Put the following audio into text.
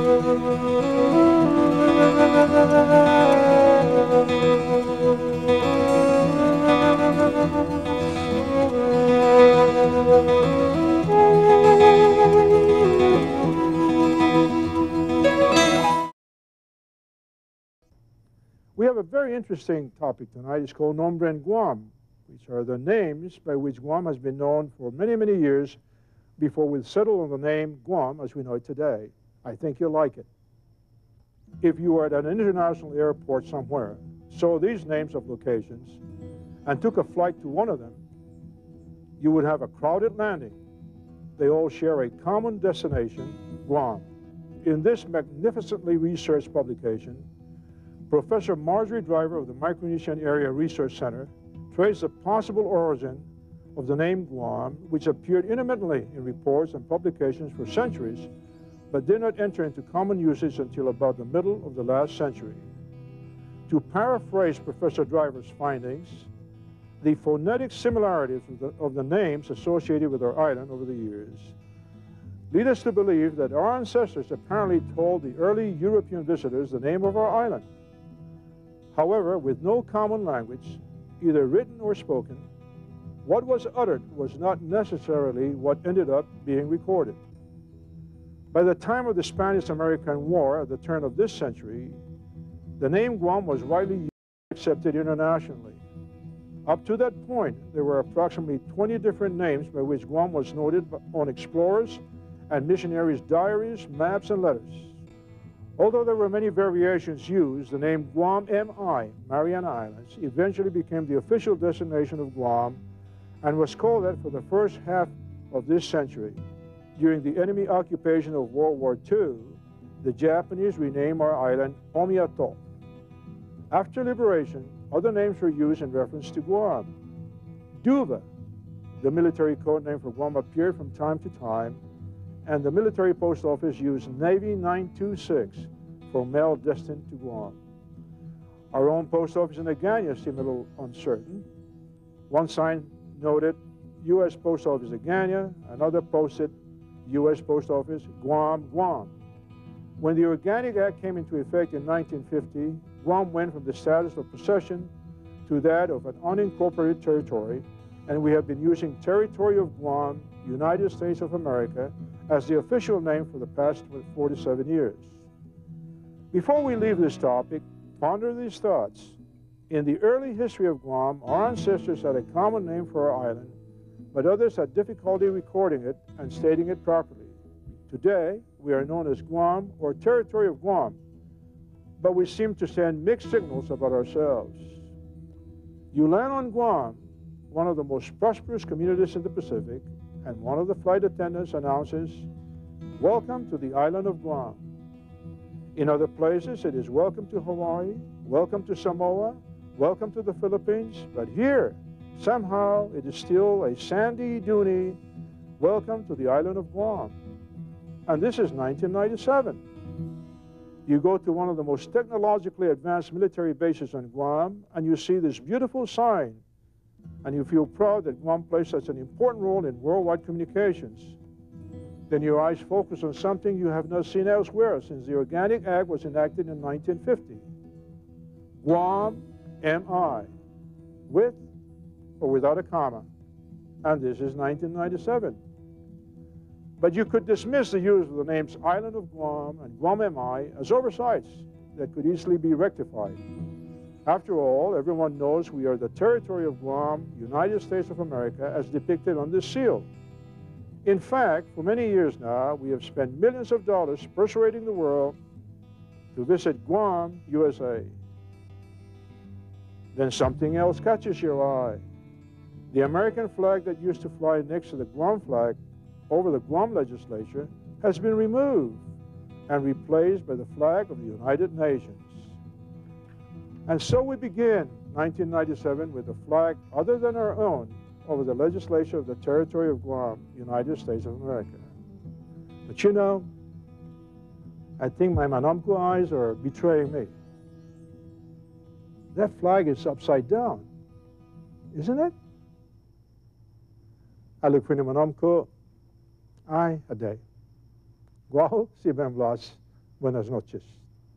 We have a very interesting topic tonight. It's called Nombre en Guam, which are the names by which Guam has been known for many, many years before we settled on the name Guam as we know it today. I think you'll like it. If you were at an international airport somewhere, saw these names of locations, and took a flight to one of them, you would have a crowded landing. They all share a common destination, Guam. In this magnificently researched publication, Professor Marjorie Driver of the Micronesian Area Research Center traced the possible origin of the name Guam, which appeared intermittently in reports and publications for centuries, but did not enter into common usage until about the middle of the last century. To paraphrase Professor Driver's findings, the phonetic similarities of the names associated with our island over the years lead us to believe that our ancestors apparently told the early European visitors the name of our island. However, with no common language, either written or spoken, what was uttered was not necessarily what ended up being recorded. By the time of the Spanish-American War at the turn of this century, the name Guam was widely accepted internationally. Up to that point, there were approximately 20 different names by which Guam was noted on explorers and missionaries' diaries, maps, and letters. Although there were many variations used, the name Guam MI, Mariana Islands, eventually became the official designation of Guam and was called that for the first half of this century. During the enemy occupation of World War II, the Japanese renamed our island Omiato. After liberation, other names were used in reference to Guam. Duva, the military code name for Guam, appeared from time to time, and the military post office used Navy 926 for mail destined to Guam. Our own post office in Agana seemed a little uncertain. One sign noted U.S. Post Office Agana, another posted U.S. Post Office Guam, Guam. When the Organic Act came into effect in 1950, Guam went from the status of possession to that of an unincorporated territory, and we have been using Territory of Guam, United States of America, as the official name for the past 47 years. Before we leave this topic, ponder these thoughts. In the early history of Guam, our ancestors had a common name for our island, but others had difficulty recording it and stating it properly. Today, we are known as Guam or Territory of Guam, but we seem to send mixed signals about ourselves. You land on Guam, one of the most prosperous communities in the Pacific, and one of the flight attendants announces, "Welcome to the island of Guam." In other places, it is "Welcome to Hawaii," "Welcome to Samoa," "Welcome to the Philippines," but here, somehow, it is still a sandy, duny, "Welcome to the island of Guam." And this is 1997. You go to one of the most technologically advanced military bases on Guam, and you see this beautiful sign, and you feel proud that Guam plays such an important role in worldwide communications. Then your eyes focus on something you have not seen elsewhere since the Organic Act was enacted in 1950. Guam MI, with or without a comma. And this is 1997. But you could dismiss the use of the names Island of Guam and Guam MI as oversights that could easily be rectified. After all, everyone knows we are the Territory of Guam, United States of America, as depicted on this seal. In fact, for many years now, we have spent millions of dollars persuading the world to visit Guam, USA. Then something else catches your eye. The American flag that used to fly next to the Guam flag over the Guam legislature has been removed and replaced by the flag of the United Nations. And so we begin 1997 with a flag other than our own over the legislature of the Territory of Guam, United States of America. But you know, I think my Manamku eyes are betraying me. That flag is upside down, isn't it? I look for the Manamku. Ay, a day. Guau, si Ben Blaz, Buenas noches.